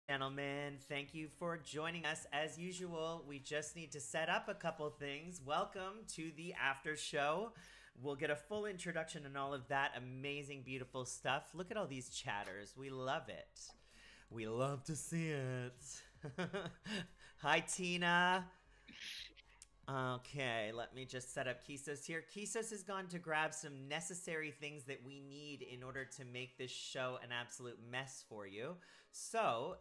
Gentlemen, thank you for joining us. As usual, we just need to set up a couple things. Welcome to the after show. We'll get a full introduction and all of that amazing, beautiful stuff. Look at all these chatters. We love it. We love to see it. Hi, Tina. Okay, let me just set up Kisos here. Kisos has gone to grab some necessary things that we need in order to make this show an absolute mess for you. So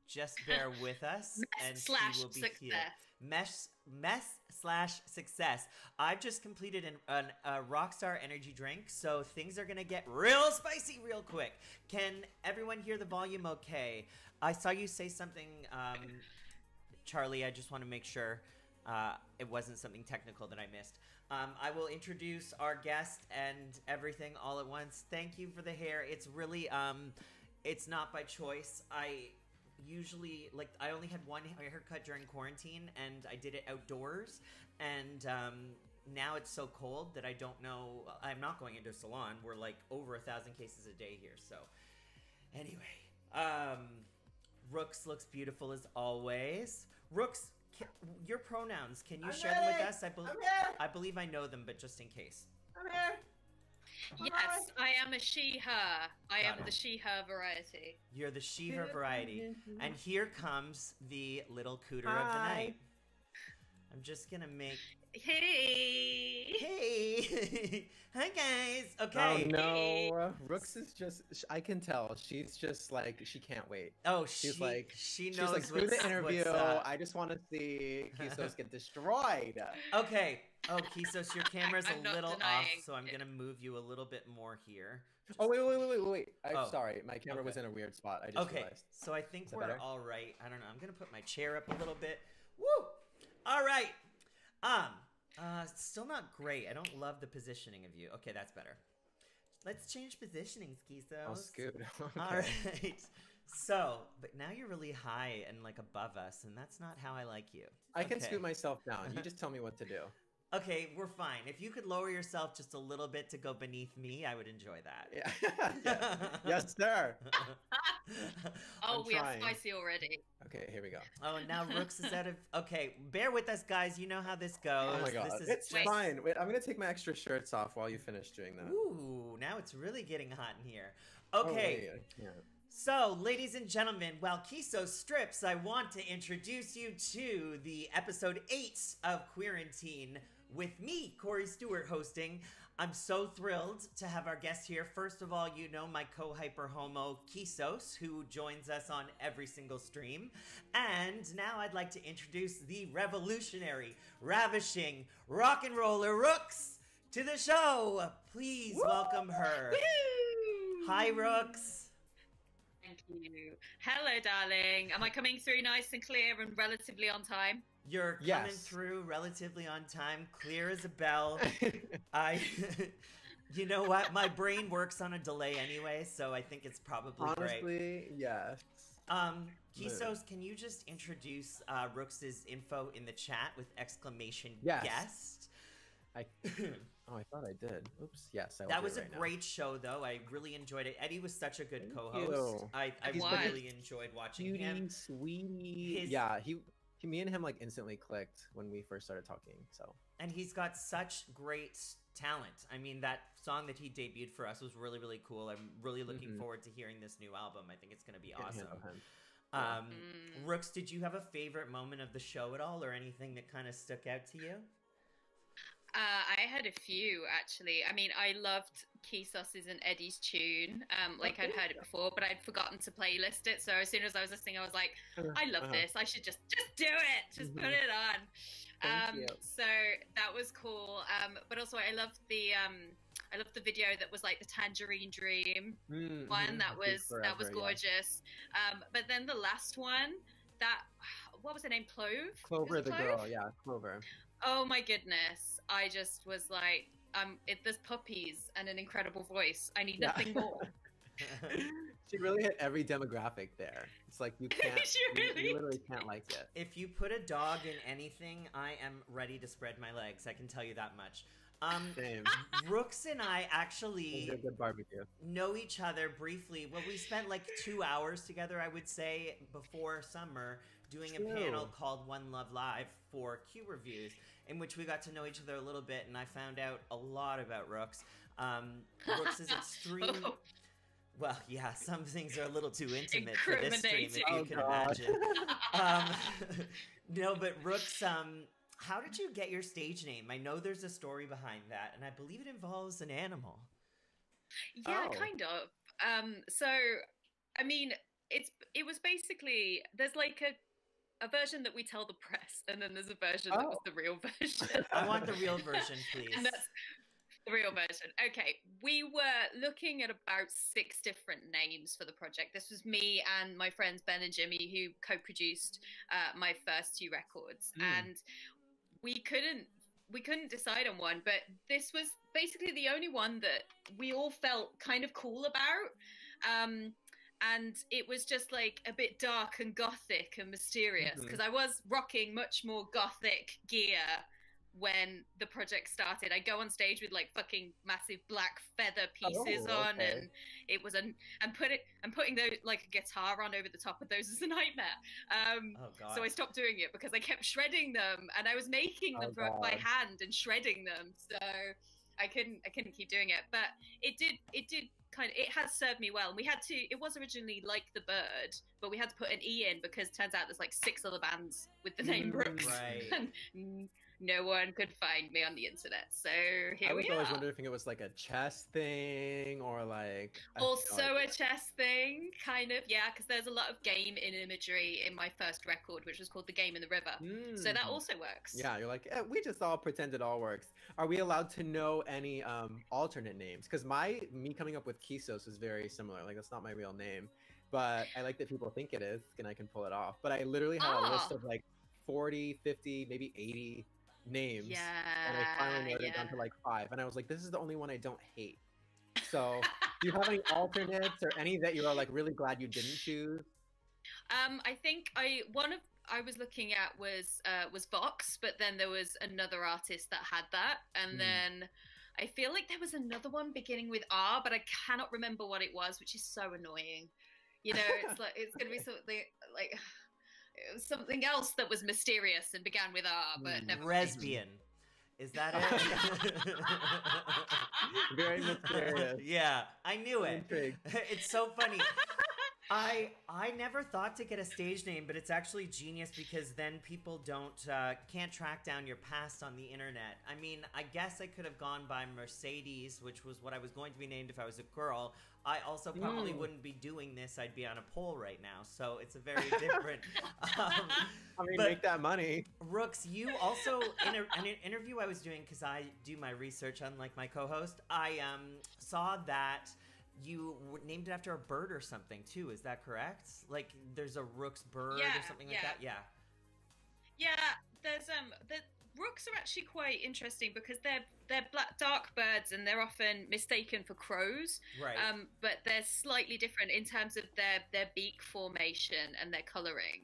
just bear with us and she will be here. Mess slash success. I've just completed a Rockstar energy drink, so things are gonna get real spicy real quick. Can everyone hear the volume okay? I saw you say something, Charlie, I just want to make sure it wasn't something technical that I missed. I will introduce our guest and everything all at once. Thank you for the hair. It's really, it's not by choice. I usually, I only had one haircut during quarantine and I did it outdoors. And now it's so cold that I don't know. I'm not going into a salon. We're like over 1,000 cases a day here. So anyway, Rookes looks beautiful as always. Rookes, your pronouns, can you share them with us? I believe I know them, but just in case. I'm here. Yes, I am a she-her. I am the she-her variety. You're the she-her variety. And here comes the little cooter of the night. I'm just gonna make... Hey! Hey! Hi, guys! Okay. Oh, no. Rookes is just... I can tell. She's just like... She can't wait. Oh, she knows she's like, screw the interview. I just want to see Kisos get destroyed. Okay. Oh, Kisos, your camera's a little off, so I'm gonna move you a little bit more here. Oh, wait. I'm sorry. My camera was in a weird spot. I just realized. So I think we're all right. I don't know. I'm gonna put my chair up a little bit. Woo! All right. Still not great. I don't love the positioning of you. Okay, that's better. Let's change positionings, Kisos. I'll scoot. Okay. All right. So, but now you're really high and like above us, and that's not how I like you. I can scoot myself down. You just tell me what to do. Okay, we're fine. If you could lower yourself just a little bit to go beneath me, I would enjoy that. Yeah. Yes, sir. Oh, we are spicy already. Okay, here we go. Oh, and now Rookes is out of... Okay, bear with us, guys. You know how this goes. Oh, my God. It's fine. Wait, I'm going to take my extra shirts off while you finish doing that. Ooh, now it's really getting hot in here. Okay. Oh, wait, I can't. So, ladies and gentlemen, while Kisos strips, I want to introduce you to the episode 8 of QUEERANTINE with me, Cory Stewart, hosting. I'm so thrilled to have our guest here. First of all, you know my co-hyper-homo Kisos, who joins us on every single stream. And now I'd like to introduce the revolutionary, ravishing, rock and roller Rookes to the show. Please welcome her. Hi, Rookes. Thank you. Hello, darling. Am I coming through nice and clear and relatively on time? You're coming through relatively on time, clear as a bell. You know what? My brain works on a delay anyway, so I think it's probably great. Honestly, yes. Kisos, can you just introduce Rookes' info in the chat with exclamation guest? Oh, I thought I did. Oops. Yes, I will. That was a great show, though. I really enjoyed it. Eddie was such a good co-host. I really enjoyed watching him. Sweetie. Yeah, me and him like instantly clicked when we first started talking. So. And he's got such great talent. I mean, that song that he debuted for us was really, really cool. I'm really looking forward to hearing this new album. I think it's going to be awesome. Rookes, did you have a favorite moment of the show at all, or anything that kind of stuck out to you? I had a few, actually. I mean, I loved Kisos' and Eddie's tune. I'd heard it before, but I'd forgotten to playlist it. So as soon as I was listening, I was like, I love this. I should just do it. Just put it on. So that was cool. But also I loved the video that was like the Tangerine Dream one. That was gorgeous. But then the last one, what was her name? Clover the girl. Yeah, Clover. Oh my goodness. I just was like, there's puppies and an incredible voice. I need nothing more. She really hit every demographic there. It's like you can't, you literally can't like it. If you put a dog in anything, I am ready to spread my legs. I can tell you that much. Same. Rookes and I actually A good barbecue. know each other briefly. Well, we spent like 2 hours together, I would say, before summer doing a panel called One Love Live for Q Reviews, in which we got to know each other a little bit, and I found out a lot about Rookes. Rookes is extreme. Well, yeah, some things are a little too intimate for this stream, if you can imagine. No, but Rookes, how did you get your stage name? I know there's a story behind that, and I believe it involves an animal. Yeah, kind of. So, I mean, it was basically, there's like a version that we tell the press, and then there's a version that was the real version. I want the real version, please. And that's the real version. Okay, we were looking at about 6 different names for the project. This was me and my friends Ben and Jimmy, who co-produced my first 2 records, and we couldn't decide on one, but this was basically the only one that we all felt kind of cool about. And it was just like a bit dark and gothic and mysterious, because I was rocking much more gothic gear when the project started. I go on stage with like fucking massive black feather pieces on, and it was and putting those, like a guitar on over the top of those, is a nightmare. So I stopped doing it because I kept shredding them, and I was making them by hand and shredding them. So I couldn't keep doing it, but it did it has served me well. And we had to, it was originally Like the Bird, but we had to put an E in because it turns out there's like 6 other bands with the name Rookes. Right. And no one could find me on the internet. So here we are. I was always wondering if it was like a chess thing or like... Also a chess thing, kind of. Yeah, because there's a lot of game in imagery in my first record, which was called The Game in the River. So that also works. Yeah, you're like, we just all pretend it all works. Are we allowed to know any alternate names? Because me coming up with Kisos is very similar. Like, that's not my real name. But I like that people think it is, and I can pull it off. But I literally had a list of like 40, 50, maybe 80 names, and I finally narrowed it down to like 5, and I was like, this is the only one I don't hate. So do you have any alternates or any that you are like really glad you didn't choose? I think I was looking at was Vox, but then there was another artist that had that, and then I feel like there was another one beginning with R, but I cannot remember what it was, which is so annoying. You know, it's like it's gonna be something like it was something else that was mysterious and began with R, but never. Lesbian. Is that it? Very mysterious. Yeah, I knew it. Intrigued. It's so funny. I never thought to get a stage name, but it's actually genius because then people can't track down your past on the internet. I mean, I guess I could have gone by Mercedes, which was what I was going to be named if I was a girl. I also probably wouldn't be doing this. I'd be on a pole right now. So it's a very different... make that money. Rookes, you also, in an interview I was doing, because I do my research unlike my co-host, I saw that you named it after a bird or something too. Is that correct? Like there's a Rookes bird or something like that? Yeah. Yeah, there's the Rookes are actually quite interesting because they're black dark birds and they're often mistaken for crows. Right. But they're slightly different in terms of their beak formation and their colouring.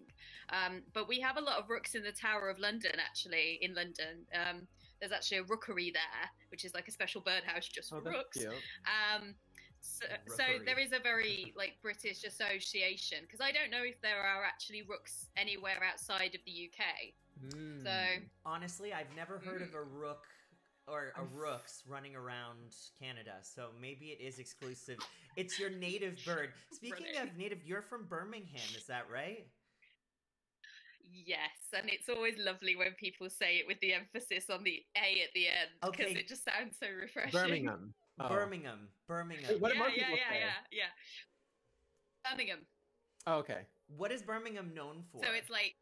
But we have a lot of rooks in the Tower of London, actually, in London. There's actually a rookery there, which is like a special birdhouse just for rooks. So there is a very like British association, because I don't know if there are actually rooks anywhere outside of the UK. So honestly, I've never heard of a rook or a Rookes running around Canada, so maybe it is exclusive. It's your native bird. Speaking of native, you're from Birmingham, is that right? Yes, and it's always lovely when people say it with the emphasis on the A at the end, because it just sounds so refreshing. Birmingham. Oh. Birmingham. Wait, what yeah. Birmingham. Oh, okay. What is Birmingham known for? So it's like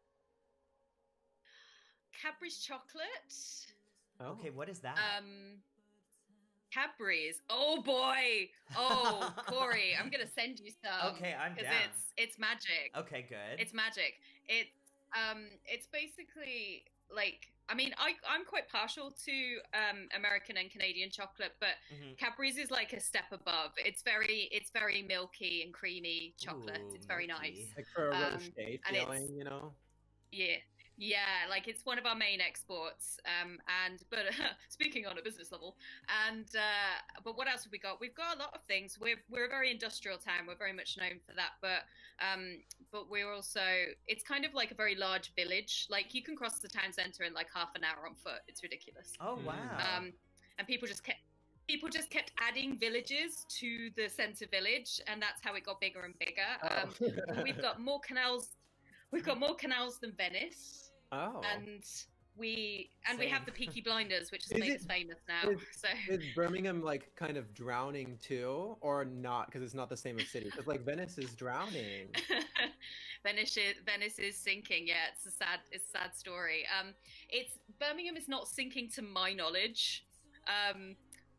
Cadbury's chocolate. Oh. Okay, what is that? Cadbury's. Oh boy. Oh, Cory, I'm gonna send you some. Okay, I'm down. Because it's magic. Okay, good. It's magic. It's basically like, I mean, I'm quite partial to American and Canadian chocolate, but Cadbury's is like a step above. It's very milky and creamy chocolate. It's very nice. Like for a rocher feeling, you know? Yeah. Yeah, like it's one of our main exports. But speaking on a business level, but what else have we got? We've got a lot of things. We're a very industrial town. We're very much known for that. But we're also, it's kind of like a very large village. Like you can cross the town center in like half an hour on foot. It's ridiculous. Oh wow. And people just kept adding villages to the center village, and that's how it got bigger and bigger. We've got more canals. We've got more canals than Venice. Oh. And we have the Peaky Blinders, which has made us famous now. Is Birmingham like kind of drowning too, or not? Because it's not the same as city. Because like Venice is drowning. Venice is sinking. Yeah, it's a sad story. Birmingham is not sinking to my knowledge.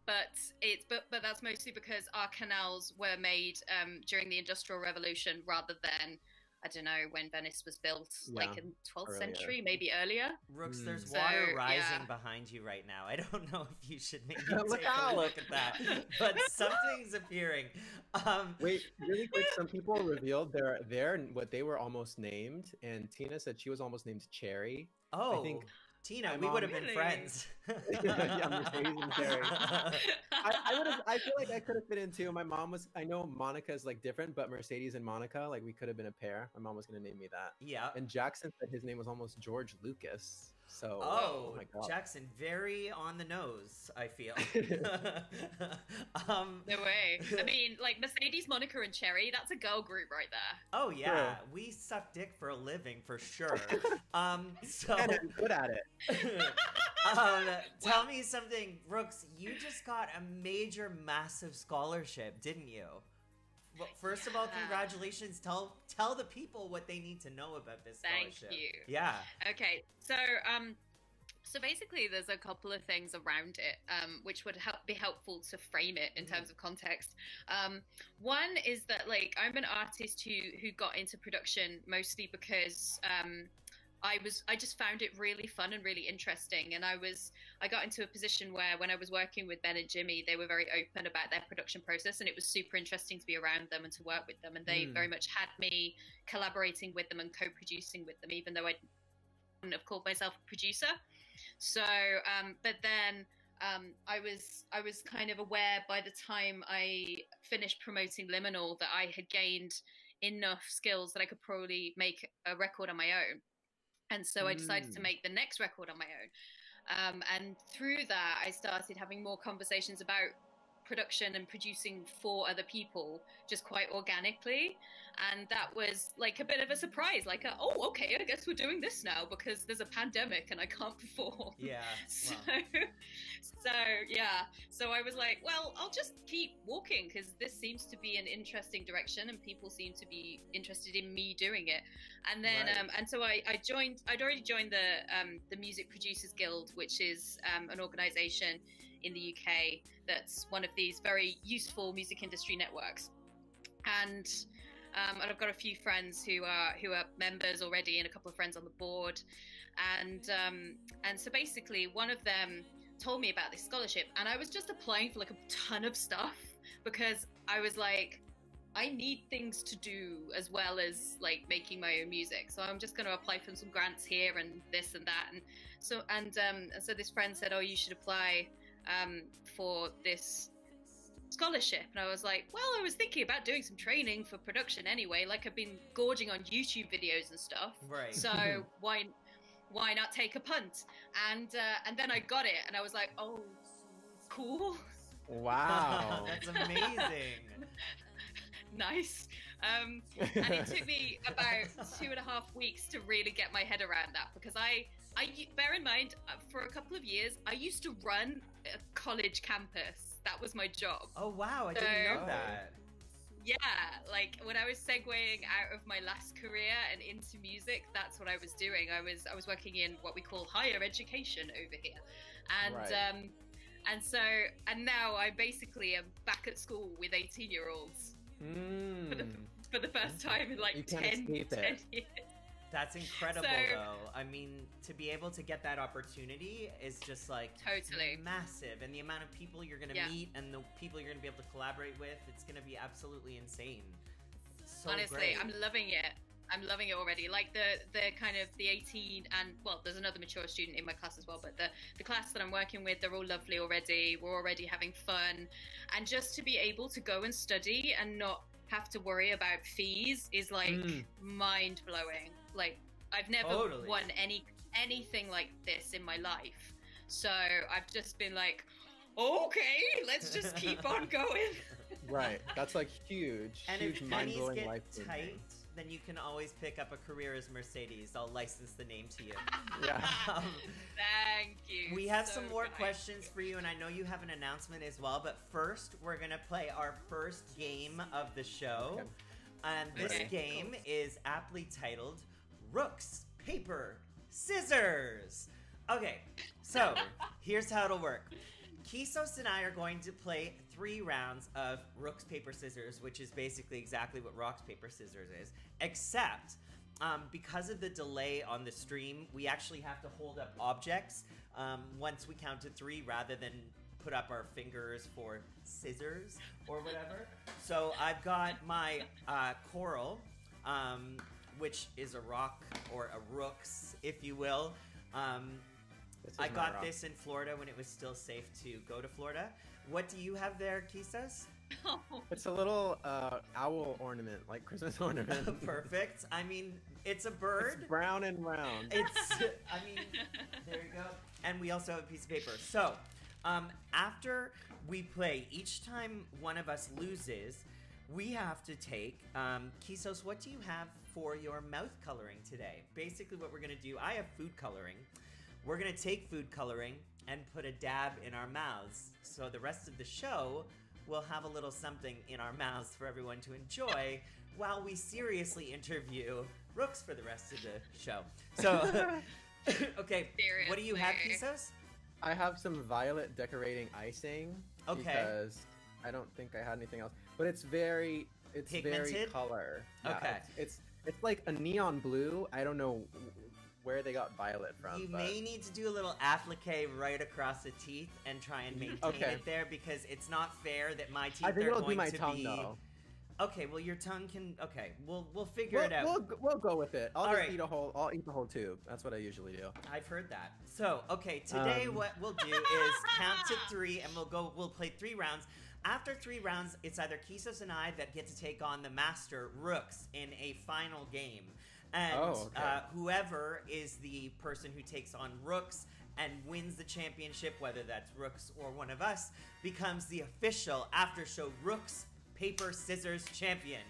But that's mostly because our canals were made during the Industrial Revolution rather than, I don't know, when Venice was built, like in 12th century, maybe earlier. Rookes, there's water rising behind you right now. I don't know if you should maybe take a look at that, but something's appearing. Wait, really quick, some people revealed their what they were almost named, and Tina said she was almost named Cherry. Oh, I think Tina, we would have been friends. Yeah, Mercedes and Cherry. I feel like I could have fit in too. My mom was, I know Monica is like different, but Mercedes and Monica, like we could have been a pair. My mom was going to name me that. Yeah. And Jackson said his name was almost George Lucas. So, oh my God. Jackson, very on the nose, I feel. No way. I mean, like Mercedes, Monica, and Cherry, that's a girl group right there. Oh yeah, we suck dick for a living for sure. So and I'm good at it. Tell me something, Rookes. You just got a major, massive scholarship, didn't you? Well, first of all, congratulations. Tell the people what they need to know about this scholarship. Thank you. Yeah. Okay. So basically, there's a couple of things around it, which would be helpful to frame it in terms of context. One is that, like, I'm an artist who got into production mostly because I just found it really fun and really interesting. And I got into a position where when I was working with Ben and Jimmy, they were very open about their production process, and it was super interesting to be around them and to work with them. And they very much had me collaborating with them and co-producing with them, even though I wouldn't have called myself a producer. So, but then I was kind of aware by the time I finished promoting Liminal that I had gained enough skills that I could probably make a record on my own. And so I decided to make the next record on my own. And through that, I started having more conversations about production and producing for other people just quite organically. And that was like a bit of a surprise, like, oh, okay, I guess we're doing this now because there's a pandemic and I can't perform. Yeah. So I was like, well, I'll just keep walking because this seems to be an interesting direction and people seem to be interested in me doing it. And then, and so I'd already joined the Music Producers Guild, which is an organization in the UK that's one of these very useful music industry networks. And I've got a few friends who are members already, and a couple of friends on the board. And so basically, one of them told me about this scholarship, and I was just applying for like a ton of stuff because I was like, I need things to do as well as like making my own music. So I'm just going to apply for some grants here and this and that. And so this friend said, oh, you should apply for this scholarship. And I was like, well, I was thinking about doing some training for production anyway. Like I've been gorging on YouTube videos and stuff. Right. So why not take a punt? And then I got it, and I was like, oh, cool. Wow. That's amazing. Nice. And it took me about 2.5 weeks to really get my head around that, because I bear in mind, for a couple of years, I used to run a college campus. That was my job. Oh, wow. I didn't know that. Yeah, like when I was segueing out of my last career and into music, that's what I was doing. I was working in what we call higher education over here. And and now I basically am back at school with 18-year-olds for the first time in like 10 years. That's incredible, though. I mean, to be able to get that opportunity is just like totally massive, and the amount of people you're going to meet and the people you're going to be able to collaborate with, it's going to be absolutely insane. So honestly, great. I'm loving it. I'm loving it already. Like the kind of the 18 and well, there's another mature student in my class as well, but the class that I'm working with, they're all lovely already. We're already having fun, and just to be able to go and study and not have to worry about fees is like mind blowing. Like I've never won anything like this in my life, so I've just been like, okay, let's just keep on going. Right, that's like huge, and huge, if mind-blowing pennies life. get tight, then you can always pick up a career as Mercedes. I'll license the name to you. Yeah. Thank you. We have so some more kind. questions for you, and I know you have an announcement as well, but first, we're going to play our first game of the show. Okay. And this Okay, game cool. is aptly titled Rookes, Paper, Scissors. Okay, so here's how it'll work. Kisos and I are going to play 3 rounds of Rookes, Paper, Scissors, which is basically exactly what Rocks, Paper, Scissors is, except because of the delay on the stream, we actually have to hold up objects once we count to 3 rather than put up our fingers for scissors or whatever. So I've got my coral, which is a rock or a Rookes, if you will. I got this in Florida when it was still safe to go to Florida. What do you have there, Kisos? Oh. It's a little owl ornament, like Christmas ornament. Perfect. I mean, it's a bird. It's brown and round. It's, I mean, there you go. And we also have a piece of paper. So, after we play, each time one of us loses, we have to take, Kisos, what do you have for your mouth coloring today? Basically what we're going to do, I have food coloring. We're going to take food coloring and put a dab in our mouths. So the rest of the show, we'll have a little something in our mouths for everyone to enjoy while we seriously interview Rookes for the rest of the show. So, okay, what do you have, Kisos? I have some violet decorating icing. Okay. Because I don't think I had anything else. But it's very pigmented? very color. Yeah, Okay. It's like a neon blue. I don't know where they got violet from. You but... may need to do a little applique right across the teeth and try and maintain it there, because it's not fair that my teeth I think are it'll going be my to tongue be... though. Okay, well your tongue can. Okay, we'll figure it out. We'll go with it. I'll right. eat I'll eat the whole tube. That's what I usually do. I've heard that. So okay, today what we'll do is count to 3, and we'll play 3 rounds. After 3 rounds, it's either Kisos and I that get to take on the master Rookes in a final game. And whoever is the person who takes on Rookes and wins the championship, whether that's Rookes or one of us, becomes the official Aftershow Rookes, Paper, Scissors champion.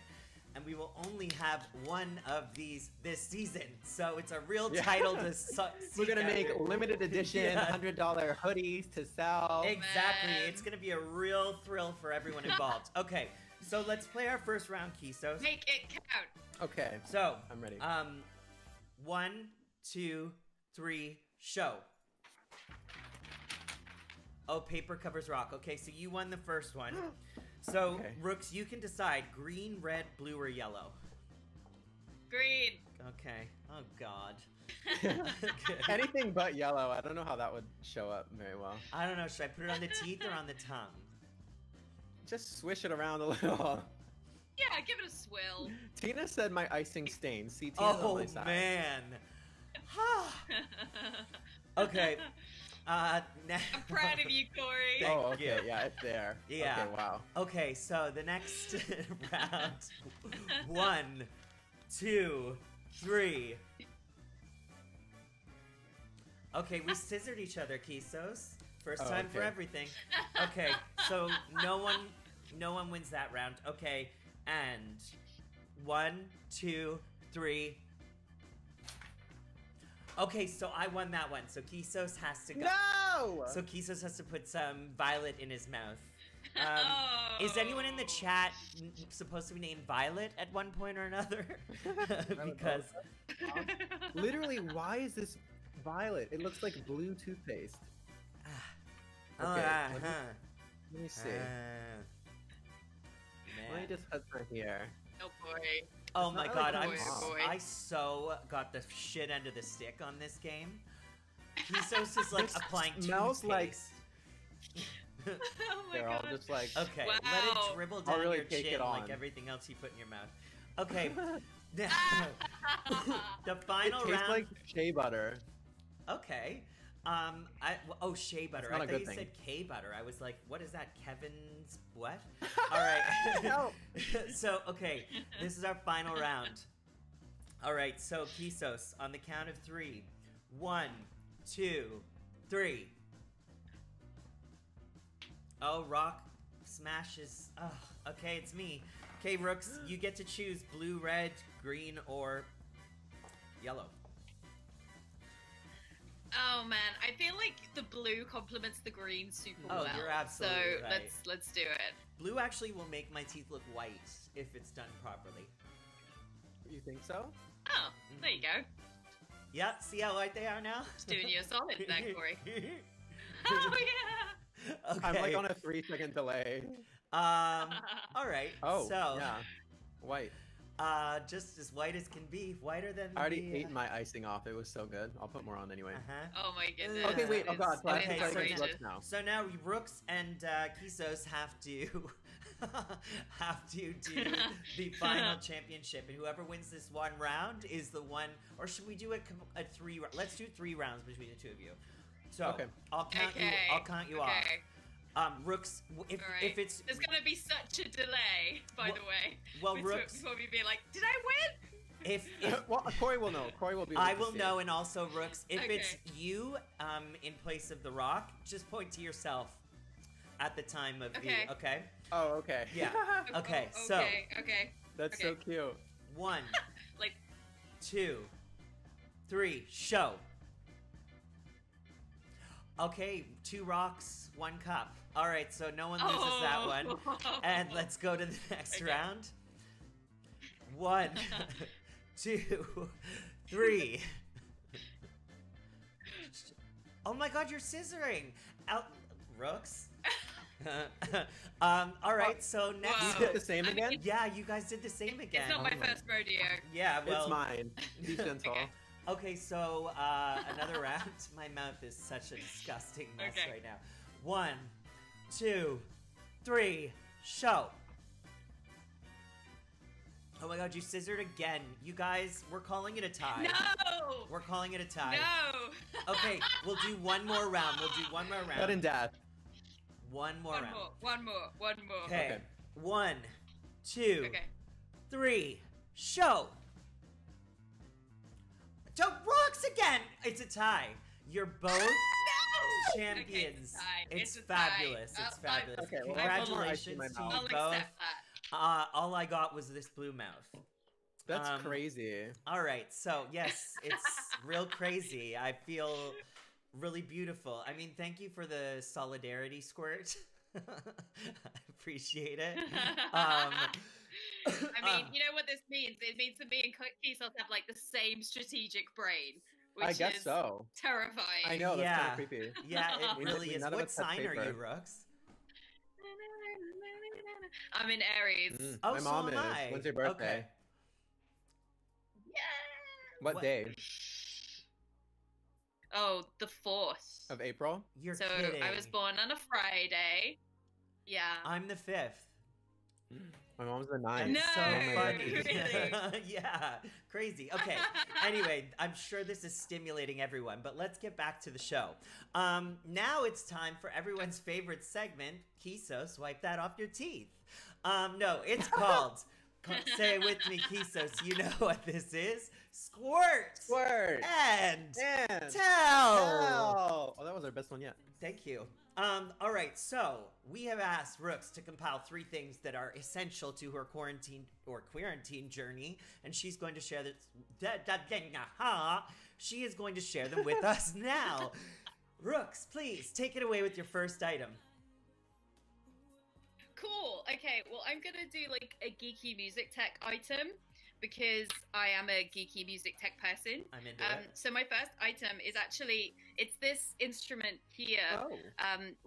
And we will only have one of these this season, so it's a real title to We're gonna make limited edition $100 hoodies to sell. Exactly, it's gonna be a real thrill for everyone involved. Okay, so let's play our first round, Kisos. Make it count. Okay, so I'm ready. 1, 2, 3, show. Oh, paper covers rock. Okay, so you won the first one. So, Rookes, you can decide green, red, blue, or yellow. Green. Okay. Oh, God. Anything but yellow. I don't know how that would show up very well. I don't know. Should I put it on the teeth or on the tongue? Just swish it around a little. Yeah, give it a swill. Tina said my icing stains. See, Tina's on my side. Oh, man. Okay. I'm proud of you, Cory. Thank you. Yeah, it's there. Yeah. Okay, wow. Okay, so the next round. 1, 2, 3. Okay, we scissored each other, Kisos. First time for everything. Okay, so no one wins that round. Okay, and 1, 2, 3. Okay, so I won that one. So Kisos has to go. No! So Kisos has to put some violet in his mouth. Is anyone in the chat supposed to be named Violet at one point or another? Because literally, why is this violet? It looks like blue toothpaste. Okay, let me see. Let me just put my here. Oh boy. Oh my god, boy. I so got the shit end of the stick on this game. Kisos is like applying smells toothpaste. Oh my They're god. all just like... Okay, Wow. let it dribble down really your take chin it on. like everything else you put in your mouth. Okay, The final It tastes round. like shea butter. Okay. Shea butter. It's not I a thought good you thing. said K butter. I was like, what is that? Kevin's what? All right. No. So, okay, this is our final round. All right, so Kisos, on the count of 3. 1, 2, 3. Oh, Rock smashes. Oh, okay, it's me. Okay, Rookes, you get to choose blue, red, green, or yellow. Oh man, I feel like the blue complements the green super well. Oh, you're absolutely so right. let's do it. Blue actually will make my teeth look white if it's done properly. You think so? Oh, there you go. Yeah, see how white they are now? Just doing you a solid there, Cory. Oh yeah. Okay. I'm like on a 3-second delay. All right. Oh, so, yeah. White. just as white as can be, whiter than I already the, ate my icing off. It was so good. I'll put more on anyway. Oh my goodness. Okay, wait. Oh god. So I Okay, have to play so against outrageous. Rookes now. So now Rookes and Kisos have to do the final championship, and whoever wins this one round is the one. Or should we do a 3? Let's do 3 rounds between the two of you. So Okay. I'll count you off. Rookes, if it's there's gonna be such a delay, by the way. well, before, Rookes, before we be like, did I win? if Well, Cory will know. Cory will be able I to will see know, it. and also Rookes, if Okay. it's you in place of the Rock, just point to yourself at the time of Okay. the. Okay. Oh, okay. Yeah. Okay. Oh, So okay. That's so cute. 1, Like, 2, 3, show. Okay, 2 rocks, 1 cup. All right, so no one loses that one. And let's go to the next Okay. round. 1, 2, 3. Oh my God, you're scissoring. Out, Rookes. All right, so next. You did the same I mean, again? Yeah, you guys did the same again. It's not my Oh my- first rodeo. Yeah, well. It's mine. Be gentle. Okay. Okay, so another round. My mouth is such a disgusting mess Okay. right now. 1, 2, 3, show. Oh my God, you scissored again. You guys, we're calling it a tie. No! We're calling it a tie. No! Okay, we'll do one more round. We'll do one more round. Sudden death. One more round. One more. Okay. Okay. 1, 2, Okay. 3, show. Don't rocks again. It's a tie. You're both No! champions. Okay, It's a tie. fabulous. It's fabulous. Okay, well, I have more ice Congratulations in my to mouth. you I'll both. accept that. All I got was this blue mouth. That's Um, crazy. All right, so yes, it's real crazy. I feel really beautiful. I mean, thank you for the solidarity squirt. I appreciate it. I mean, you know what this means? It means that me and Kisos have like the same strategic brain, which I guess is so. terrifying. I know, that's Yeah. kind of creepy. Yeah, it We- really we is. none of What us have sign are you, paper. Rooks? I'm in Aries. Oh, My so mom am is. I. When's your birthday? Okay. Yeah. What day Oh, the 4th. of April? You're So kidding. I was born on a Friday. Yeah. I'm the 5th. My mom's the That's 9th. No, so Oh my funny. really? Yeah, crazy. Okay. Anyway, I'm sure this is stimulating everyone, but let's get back to the show. Now it's time for everyone's favorite segment, Kisos, wipe that off your teeth. No, it's called, say it with me, Kisos, you know what this is? Squirt! Squirt! And And tell! Oh, that was our best one yet. Thank you. All right, so we have asked Rookes to compile 3 things that are essential to her quarantine or queerantine journey, and she's going to share this. She is going to share them with us now. Rookes, please take it away with your first item. Cool. Okay, well, I'm gonna do like a geeky music tech item because I am a geeky music tech person. I'm into it. So my first item is actually it's this instrument here, Oh.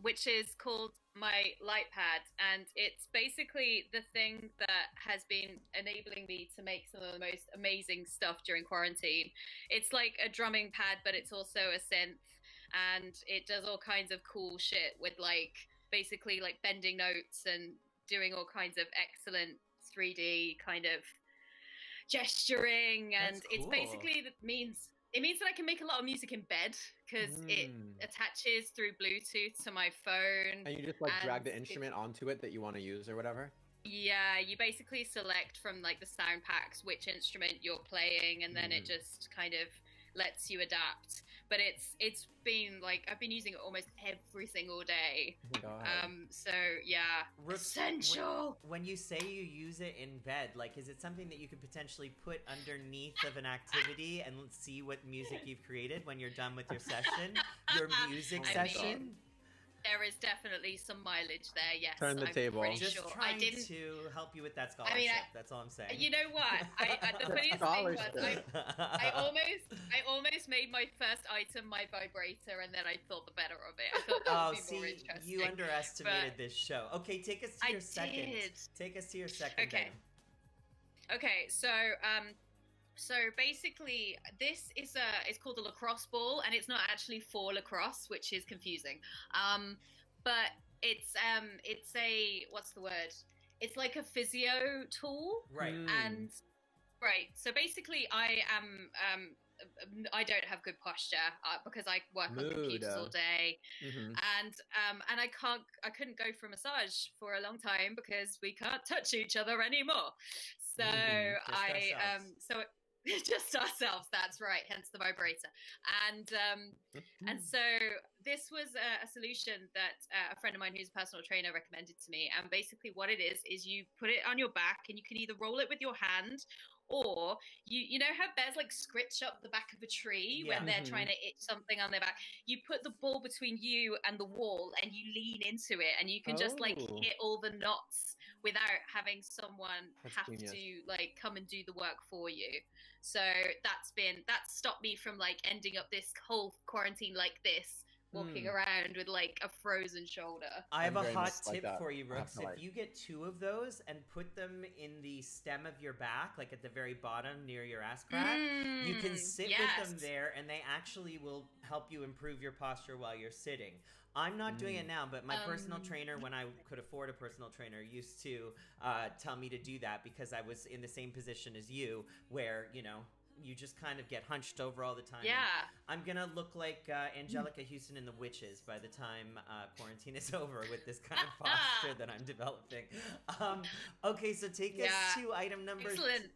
which is called my light pad, and it's basically the thing that has been enabling me to make some of the most amazing stuff during quarantine. It's like a drumming pad, but it's also a synth, and it does all kinds of cool shit with like basically like bending notes and doing all kinds of excellent 3D kind of gesturing, and That's it's cool. basically it means that I can make a lot of music in bed because it attaches through Bluetooth to my phone. And you just like drag the instrument onto it that you want to use or whatever? Yeah, you basically select from like the sound packs which instrument you're playing, and then it just kind of lets you adapt. But it's been like I've been using it almost every single day. Oh my God. So yeah, Rookes, essential. When you say you use it in bed, like, is it something that you could potentially put underneath of an activity and see what music you've created when you're done with your session, your music session? There is definitely some mileage there, yes. Turn the table. Just sure. trying to help you with that scholarship. That's all I'm saying. You know what? The funniest thing was I almost made my first item my vibrator, and then I thought the better of it. I thought that would be more interesting. You underestimated this show. Okay, take us to your second. Take us to your second. Okay. Then. Okay, so basically, this is it's called a lacrosse ball, and it's not actually for lacrosse, which is confusing. But it's a, what's the word? It's like a physio tool, right? And so basicI don't have good posture because I work on computers all day, and I couldn't go for a massage for a long time because we can't touch each other anymore. So just ourselves, that's right, hence the vibrator. And so this was a solution that a friend of mine who's a personal trainer recommended to me. And basically what it is you put it on your back, and you can either roll it with your hand, or you know how bears like scritch up the back of a tree when they're trying to itch something on their back. You put the ball between you and the wall, and you lean into it, and you can just like hit all the knots without having someone to like come and do the work for you. So that's stopped me from like ending up this whole quarantine like this, walking around with like a frozen shoulder. I have a hot tip for you, Rookes. If you get 2 of those and put them in the stem of your back, like at the very bottom near your ass crack, you can sit with them there, and they actually will help you improve your posture while you're sitting. I'm not doing it now, but my personal trainer, when I could afford a personal trainer, used to tell me to do that because I was in the same position as you, where, you know, you just kind of get hunched over all the time. Yeah. I'm going to look like Angelica Houston in The Witches by the time quarantine is over with this kind of posture that I'm developing. Okay, so take us to item number... Excellent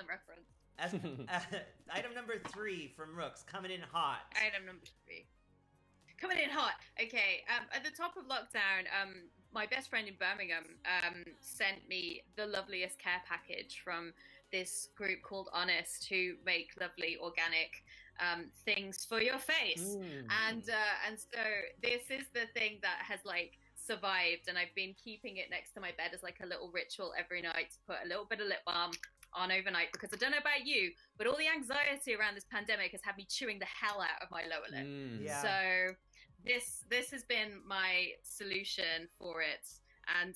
reference. Item number 3 from Rookes, coming in hot. Item number 3. Coming in hot. Okay, at the top of lockdown, my best friend in Birmingham sent me the loveliest care package from this group called Honest, who make lovely organic things for your face. And so this is the thing that has like survived, and I've been keeping it next to my bed as like a little ritual every night to put a little bit of lip balm on overnight, because I don't know about you, but all the anxiety around this pandemic has had me chewing the hell out of my lower lip. So this has been my solution for it, and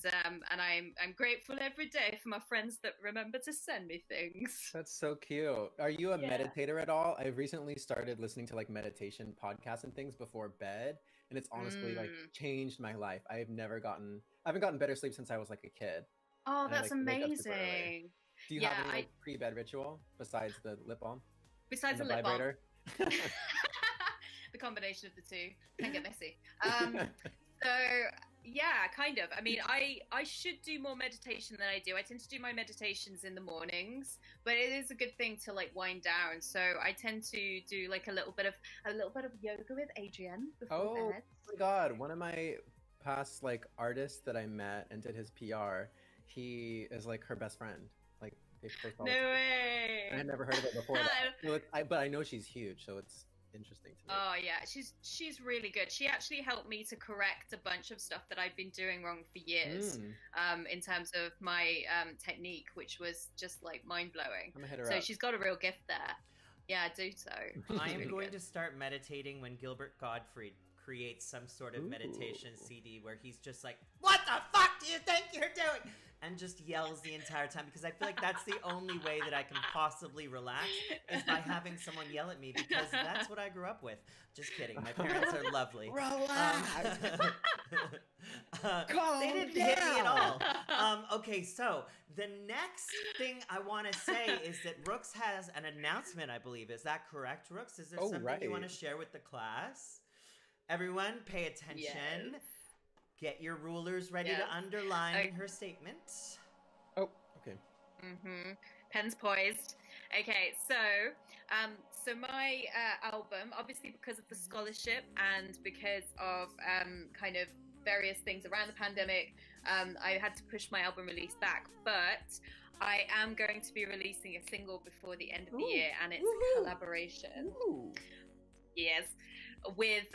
I'm grateful every day for my friends that remember to send me things. That's so cute. Are you a meditator at all? I've recently started listening to like meditation podcasts and things before bed, and it's honestly like changed my life. I haven't gotten better sleep since I was like a kid. Oh, that's amazing. Do you have any like pre-bed ritual besides the lip balm? Besides the lip vibrator? Balm. The combination of the two can get messy. So yeah, kind of. I mean, I should do more meditation than I do. I tend to do my meditations in the mornings, but it is a good thing to like wind down. So I tend to do like a little bit of yoga with Adrienne before bed. Oh my God, one of my past like artists that I met and did his PR, he is like her best friend. Like they post all no way. I had never heard of it before that. But I know she's huge, so it's interesting to me. Oh yeah, she's really good. She actually helped me to correct a bunch of stuff that I'd been doing wrong for years, in terms of my technique, which was just like mind-blowing. I'm gonna hit her so up. she's got a real gift there. Yeah, do so. I am going to start meditating when Gilbert Gottfried creates some sort of meditation CD where he's just like, "What the fuck do you think you're doing?" and just yells the entire time, because I feel like that's the only way that I can possibly relax is by having someone yell at me, because that's what I grew up with. Just kidding. My parents are lovely. Relax. They didn't hit me at all. Okay, so the next thing I want to say is that Rookes has an announcement, I believe. Is that correct, Rookes? Is there something you want to share with the class? Everyone, pay attention. Yes. Get your rulers ready to underline her statement. Oh, okay. Pens poised. Okay, so my album, obviously because of the scholarship and because of kind of various things around the pandemic, I had to push my album release back, but I am going to be releasing a single before the end of the year, and it's a collaboration. Yes, with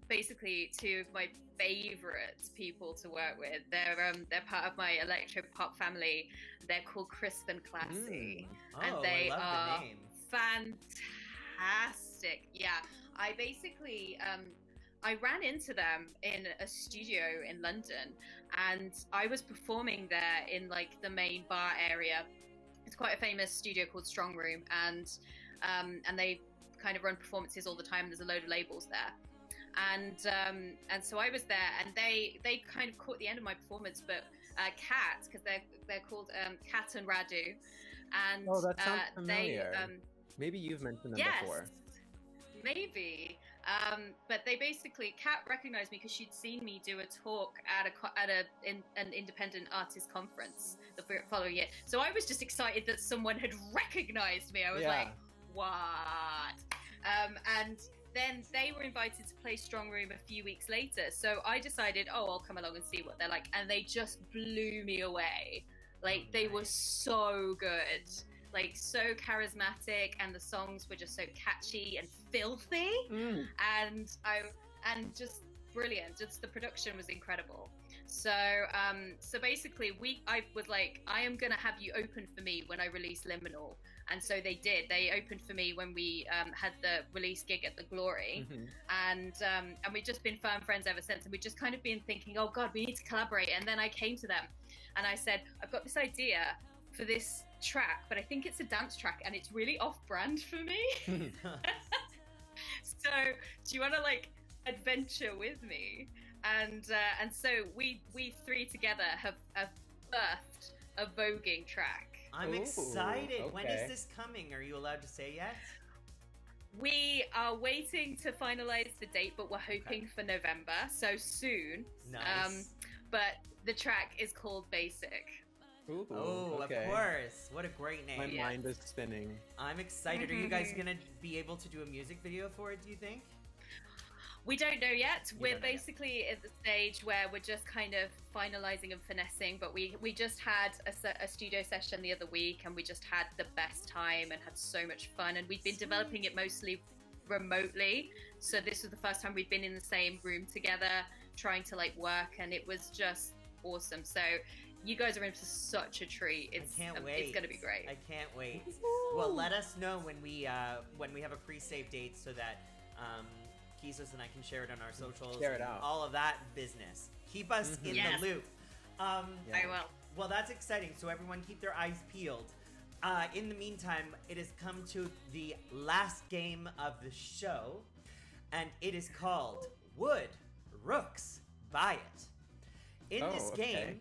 basically two of my favorite people to work with. They're part of my electro pop family. They're called Crisp and Classy, and they are fantastic. Yeah, I basically I ran into them in a studio in London, and I was performing there in like the main bar area. It's quite a famous studio called Strong Room, and they kind of run performances all the time. There's a load of labels there. And so I was there, and they kind of caught the end of my performance, but Kat, because they're called Kat and Radu, and that sounds familiar. Maybe you've mentioned them before. Maybe. But they basically, Kat recognized me because she'd seen me do a talk at an independent artist conference the following year. So I was just excited that someone had recognized me. I was like, what? And then they were invited to play Strong Room a few weeks later. So I decided, I'll come along and see what they're like. And they just blew me away. Like, they were so good. Like, so charismatic, and the songs were just so catchy and filthy. And just brilliant. Just the production was incredible. So basically I was like, I am going to have you open for me when I release Liminal. And so they did. They opened for me when we had the release gig at the Glory, and we've just been firm friends ever since. And we've just kind of been thinking, oh God, we need to collaborate. And then I came to them, and I said, I've got this idea for this track, but I think it's a dance track, and it's really off-brand for me. So do you want to like adventure with me? And so we three together have birthed a voguing track. I'm excited. Okay. When is this coming? Are you allowed to say yet? We are waiting to finalize the date, but we're hoping for November, so soon. Nice. But the track is called Basic. Ooh, of course. What a great name. My mind is spinning. I'm excited. Are you guys going to be able to do a music video for it, do you think? We don't know yet. We're basically at the stage where we're just kind of finalizing and finessing, but we just had a studio session the other week, and we just had the best time and had so much fun, and we've been developing it mostly remotely. So this was the first time we'd been in the same room together trying to like work, and it was just awesome. So you guys are in for such a treat. I can't wait. It's going to be great. I can't wait. Well, let us know when we have a pre-save date so that Kisos and I can share it on our socials. Share it out. All of that business. Keep us in the loop. I will. Well, that's exciting. So everyone keep their eyes peeled. In the meantime, it has come to the last game of the show, and it is called Would Rookes Buy It? In this game,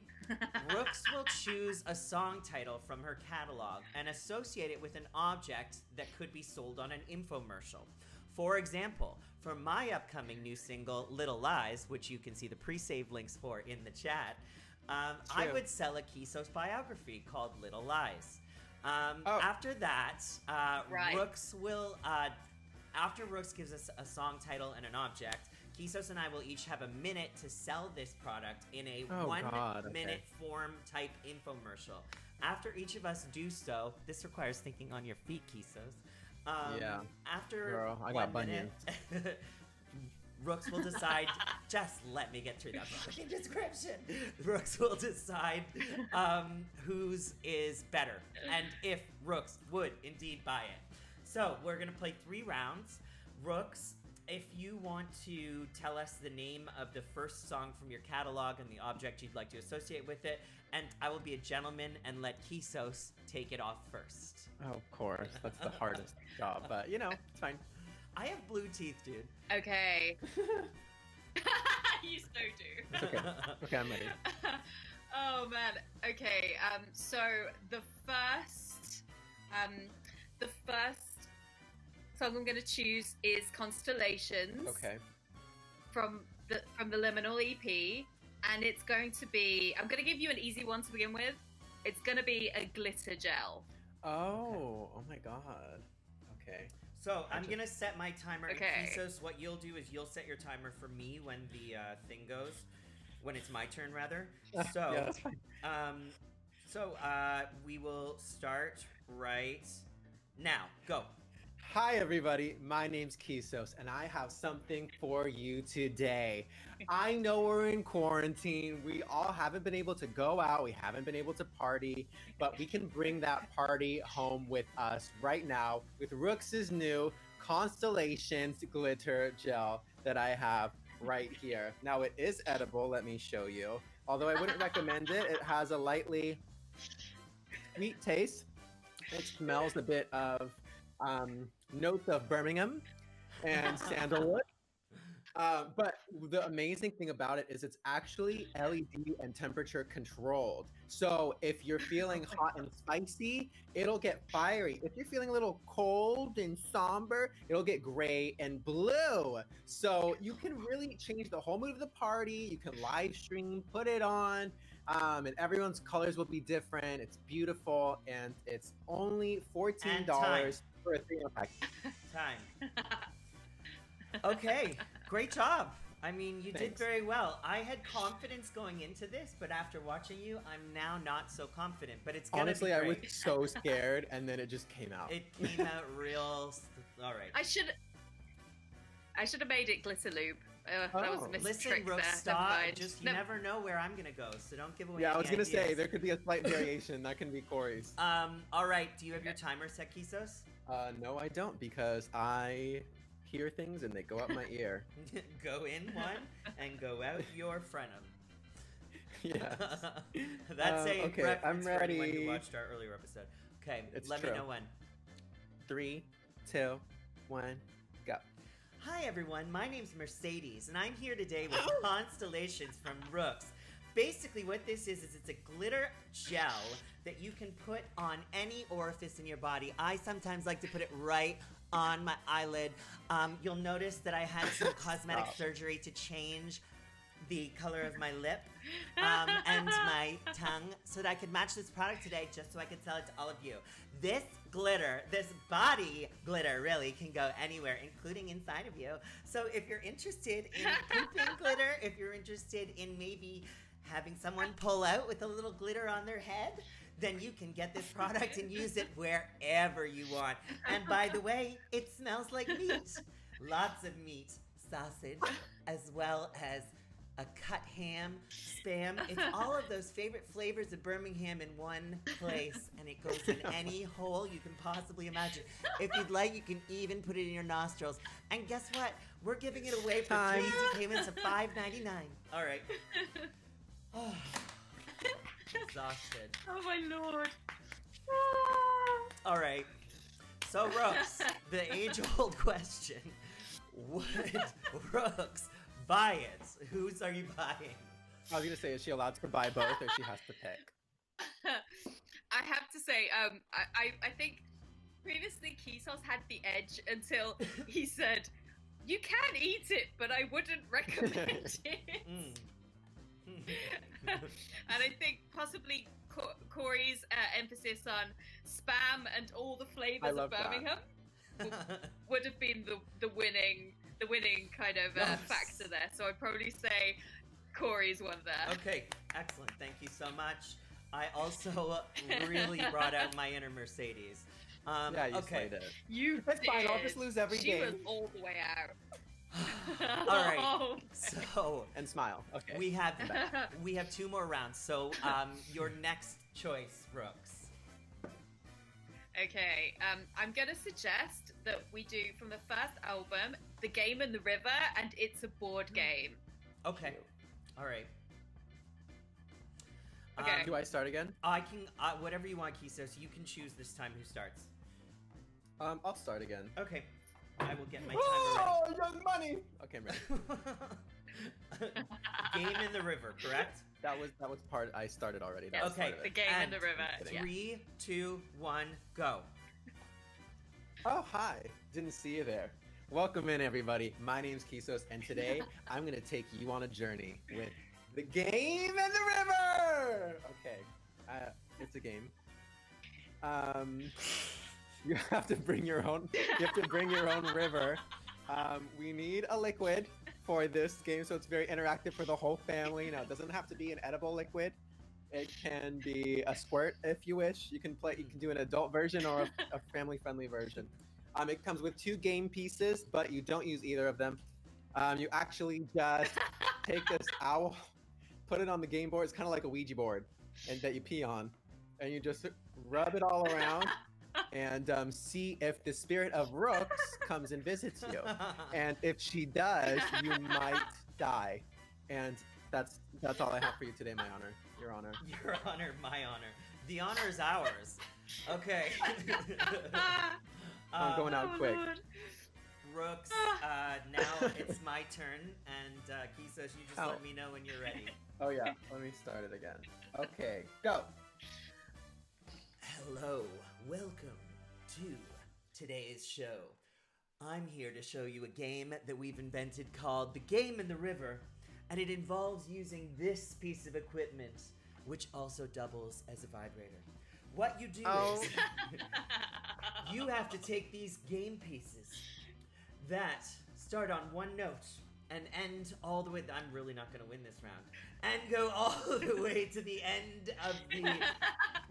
Rookes will choose a song title from her catalog and associate it with an object that could be sold on an infomercial. For example, for my upcoming new single, Little Lies, which you can see the pre-save links for in the chat, I would sell a Kisos biography called Little Lies. After that, Rookes will, after Rookes gives us a song title and an object, Kisos and I will each have a minute to sell this product in a 1 minute form type infomercial. After each of us do so, this requires thinking on your feet, Kisos. After I got bunions. Rookes will decide, just let me get through that fucking description. Rookes will decide whose is better, and if Rookes would indeed buy it. So we're going to play 3 rounds. Rookes, if you want to tell us the name of the first song from your catalog and the object you'd like to associate with it, and I will be a gentleman and let Kisos take it off first. Oh, of course. That's the hardest job, but you know, it's fine. I have blue teeth, dude. Okay. You so do. It's okay. Okay, I'm ready. Oh man. Okay. So the first song I'm gonna choose is Constellations. Okay. From the Liminal EP, and it's going to be. I'm gonna give you an easy one to begin with. It's gonna be a glitter gel. Oh my god. Okay. So I'm gonna set my timer. Okay. And Kisos, what you'll do is you'll set your timer for me when the thing goes, when it's my turn rather. So, yeah, that's fine. We will start right now. Go. Hi everybody, my name's Kisos, and I have something for you today. I know we're in quarantine, we all haven't been able to go out, we haven't been able to party, but we can bring that party home with us right now with Rookes' new Constellations glitter gel that I have right here. Now it is edible, let me show you. Although I wouldn't recommend it, it has a lightly sweet taste. It smells a bit of notes of Birmingham and sandalwood. But the amazing thing about it is it's actually LED and temperature controlled. So if you're feeling hot and spicy, it'll get fiery. If you're feeling a little cold and somber, it'll get gray and blue. So you can really change the whole mood of the party. You can live stream, put it on, and everyone's colors will be different. It's beautiful, and it's only $14 for a 3-pack. Time. Okay, great job. I mean, you did very well. I had confidence going into this, but after watching you, I'm now not so confident. But it's gonna honestly, be great. I was so scared, and then it just came out. It came out real. All right. I should have made it glitter lube. That was a missed Listen, trick Rookes, there. stop. Never mind. Just you never know where I'm gonna go, so don't give away. Yeah, I any was gonna say ideas. there could be a slight variation. That can be Cory's. All right. Do you have your timer set, Kisos? No, I don't, because I hear things and they go up my ear. Go in one and go out your frenum. Yes. That's a okay, reference I'm for anyone ready. who watched our earlier episode. Okay, It's let true. me know when. 3, 2, 1, go. Hi everyone, my name's Mercedes, and I'm here today with Constellations from Rookes. Basically what this is it's a glitter gel that you can put on any orifice in your body. I sometimes like to put it right on my eyelid. You'll notice that I had some cosmetic surgery to change the color of my lip and my tongue so that I could match this product today just so I could sell it to all of you. This glitter, this body glitter really can go anywhere, including inside of you. So if you're interested in pooping glitter, if you're interested in maybe having someone pull out with a little glitter on their head, then you can get this product and use it wherever you want. And by the way, it smells like meat. Lots of meat, sausage, as well as a cut ham, spam. It's all of those favorite flavors of Birmingham in one place, and it goes in any hole you can possibly imagine. If you'd like, you can even put it in your nostrils. And guess what? We're giving it away for 3 easy payments of $5.99. All right. Oh, exhausted. Oh my lord. All right. So, Rookes, the age-old question. Would Rookes buy it? Whose are you buying? I was gonna say, is she allowed to buy both, or she has to pick? I have to say, I think previously Kisos had the edge until he said, "You can eat it, but I wouldn't recommend it." And I think possibly Cory's emphasis on spam and all the flavors of Birmingham would have been the winning kind of factor there. So I'd probably say Cory's one there. Okay, excellent. Thank you so much. I also really brought out my inner Mercedes. Yeah, you slayed it. That's fine. I'll just lose every game. She was all the way out. All right. So and smile. Okay. we have 2 more rounds. So your next choice, Rookes. Okay, I'm gonna suggest that we do from the first album, The Game in the River, and it's a board game. Okay. All right. Okay. Do I start again? I can, whatever you want, Kisos. You can choose this time who starts. I'll start again. Okay. I will get my timer Oh, young money! Okay, I'm ready. ready. Game in the river, correct? That was part I started already. That Yes, was part Okay. of The it. Game in And the River. Yeah. 3, 2, 1, go. Oh, hi. Didn't see you there. Welcome in, everybody. My name's Kisos, and today I'm going to take you on a journey with The Game in the River! Okay, it's a game. You have to bring your own. You have to bring your own river. We need a liquid for this game, so it's very interactive for the whole family. Now, it doesn't have to be an edible liquid. It can be a squirt if you wish. You can do an adult version or a family-friendly version. It comes with 2 game pieces, but you don't use either of them. You actually just take this owl, put it on the game board. It's kind of like a Ouija board, and that you pee on, and you just rub it all around, and see if the spirit of Rookes comes and visits you. And if she does, you might die. And that's all I have for you today, my honor. Your honor. Your honor, my honor. The honor is ours. Okay. I'm going out quick. Lord. Rookes, now it's my turn, and Kisos, you just let me know when you're ready. Oh yeah, let me start it again. Okay, go. Hello, welcome to today's show. I'm here to show you a game that we've invented called The Game in the River, and it involves using this piece of equipment, which also doubles as a vibrator. What you do is, you have to take these game pieces that start on one note and end all the way, I'm really not going to win this round, and go all the way to the end of the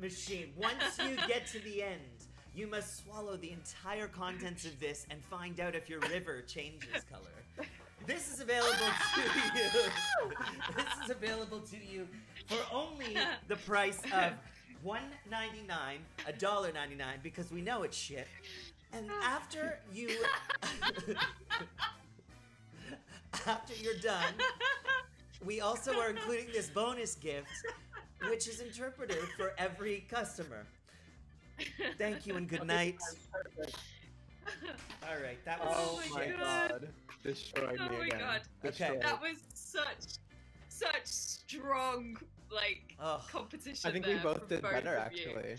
machine. Once you get to the end, you must swallow the entire contents of this and find out if your river changes color. This is available to you. This is available to you for only the price of $1.99, $1.99, because we know it's shit. And after you, after you're done, we also are including this bonus gift, which is interpreted for every customer. Thank you and good night. All right, that was Oh my shit. god. Destroyed me Oh my again. god. Destroyed. That was such strong Ugh, competition. I think we there both from did both better of you. actually.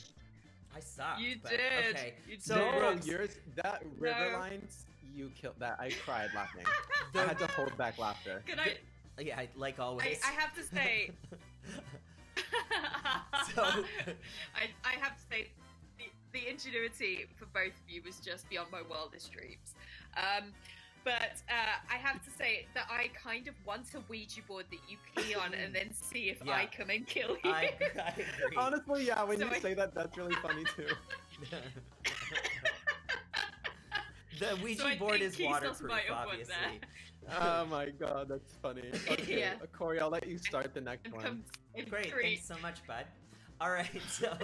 I sucked. You but did. Okay. You So, did. No, Rookes, yours, that river No. lines, you killed that. I cried laughing. I had to hold back laughter. Can I? yeah, like always. I have to say. So- I have to say, the ingenuity for both of you was just beyond my wildest dreams. But I have to say that I kind of want a Ouija board that you pee on and then see if Yeah. I come and kill you. I agree. Honestly, yeah, when So you I- say that, that's really funny too. The Ouija So I board think is Kisos waterproof, might have won obviously. Oh my god, that's funny. Okay, Yeah. Cory, I'll let you start the next And one. comes in Great, three. thanks so much, bud. All right, so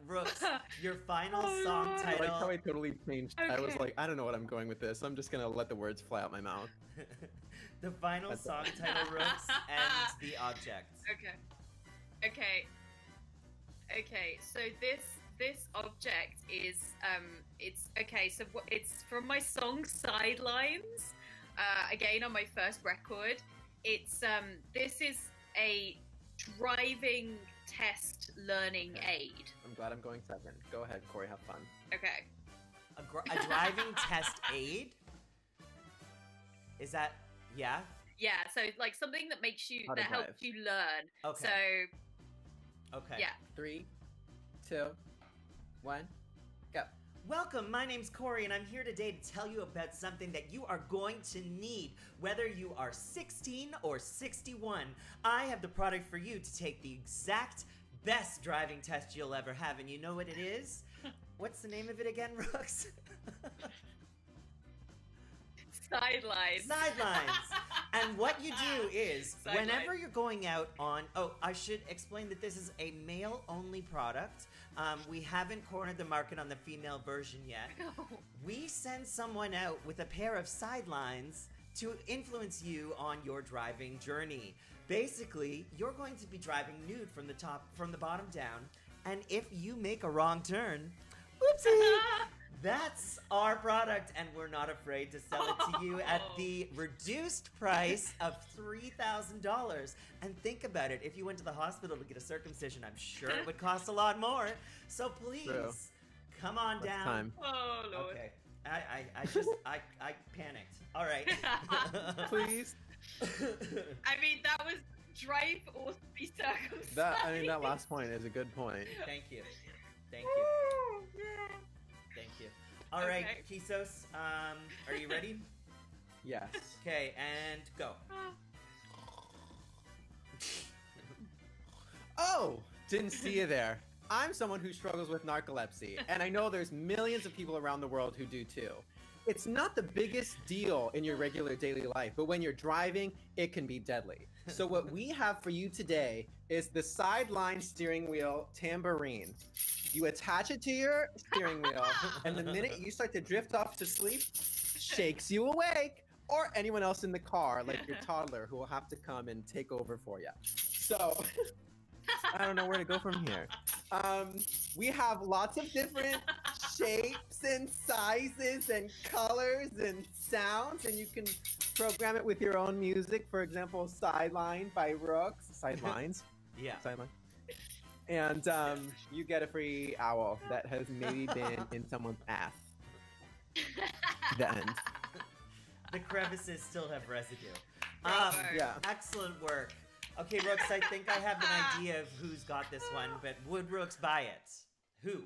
Rookes, your final Oh, song Lord. I like title. how I totally changed. I was Okay. like, I don't know what I'm going with this. I'm just gonna let the words fly out my mouth. The final That's song title, Rookes, and the object. Okay. So this object is it's okay. So it's from my song Sidelines. Again on my first record. It's this is a driving test learning aid. I'm glad I'm going second. Go ahead, Cory, have fun. Okay. A driving test aid? Is that, yeah? Yeah. So like something that makes you How to that helps drive. you learn. Okay. So Okay. yeah. 3, 2, 1, go. Welcome, my name's Cory, and I'm here today to tell you about something that you are going to need. Whether you are 16 or 61, I have the product for you to take the exact best driving test you'll ever have, and you know what it is? What's the name of it again, Rookes? Sidelines. Sidelines. And what you do is, Sidelines. whenever you're going out on... Oh, I should explain that this is a male-only product. We haven't cornered the market on the female version yet. We send someone out with a pair of sidelines to influence you on your driving journey. Basically, you're going to be driving nude from the bottom down, and if you make a wrong turn, whoopsie, that's our product, and we're not afraid to sell it to you at the reduced price of $3,000. And think about it, if you went to the hospital to get a circumcision, I'm sure it would cost a lot more. So please, come on down. Time. Oh, Lord. Okay. I panicked. All right. Please. I mean, that was drive or be circumcised. That last point is a good point. Thank you. Thank you. Woo, yeah. Thank you. All right, Kisos, are you ready? Yes. Okay, and go. Oh, didn't see you there. I'm someone who struggles with narcolepsy, and I know there's millions of people around the world who do too. It's not the biggest deal in your regular daily life, but when you're driving, it can be deadly. So what we have for you today is the sideline steering wheel tambourine. You attach it to your steering wheel, and the minute you start to drift off to sleep, shakes you awake, or anyone else in the car, like your toddler, who will have to come and take over for you. So, I don't know where to go from here. We have lots of different shapes and sizes and colors and sounds, and you can program it with your own music. For example, Sideline by Rookes. Sidelines. Yeah. Sideline. And you get a free owl that has maybe been in someone's ass. The end. The crevices still have residue. Yeah. Excellent work. Okay, Rookes, I think I have an idea of who's got this one, but would Rookes buy it? Who?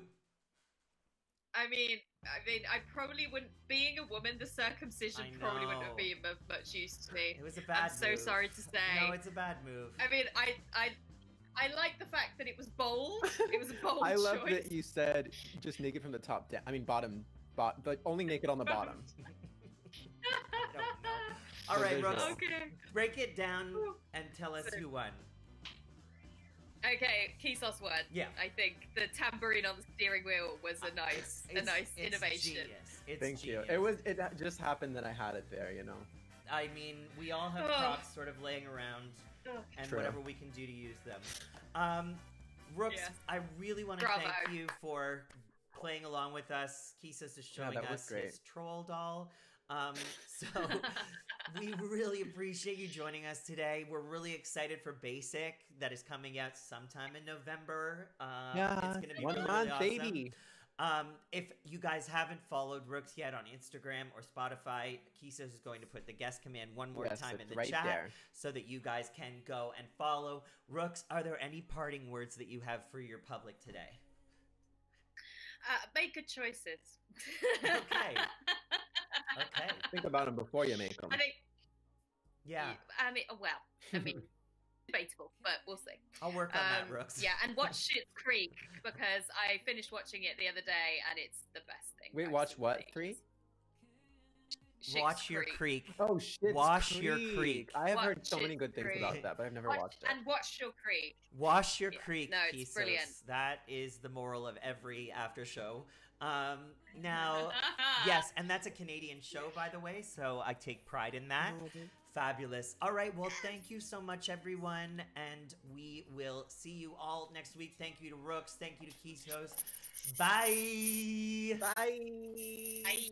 I mean, I probably wouldn't. Being a woman, the circumcision probably wouldn't have been of much use to me. It was a bad I'm move. so sorry to say. No, it's a bad move. I mean, I like the fact that it was bold. It was a bold I love choice. that you said just naked from the top down. I mean, but only naked on the bottom. I don't know. All right, Rookes, Okay. break it down and tell us who won. Okay, Kisos won. Yeah. I think the tambourine on the steering wheel was a nice innovation. Genius. It's Thank genius. you. It just happened that I had it there, you know. I mean, we all have props sort of laying around, and True. whatever we can do to use them. Rookes, Yeah. I really want to Bravo. thank you for playing along with us. Kisos is showing that was us great. his troll doll. So we really appreciate you joining us today. We're really excited for Basic that is coming out sometime in November. Yeah, it's gonna be 1 really, month, really awesome. baby. If you guys haven't followed Rookes yet on Instagram or Spotify, Kisos is going to put the guest command one more time in the right chat there. so that you guys can go and follow. Rookes, are there any parting words that you have for your public today? Make good choices. Okay. Okay. Think about them before you make them. I think. Yeah. I mean, debatable, but we'll see. I'll work on that, Rookes. Yeah, and watch Schitt's Creek because I finished watching it the other day and it's the best thing. Wait, I've watch seen what? things. 3? Watch your creek. Oh shit! Wash your creek. I have Watch heard so many Schitt's good things Creek. about that, but I've never watched it. And watch your creek. Wash your Yeah. creek, No, it's Kisos. brilliant. That is the moral of every after show. Now, yes, and that's a Canadian show, by the way, so I take pride in that. Fabulous. All right, well, thank you so much, everyone, and we will see you all next week. Thank you to Rookes. Thank you to Kisos. Bye. Bye. Bye.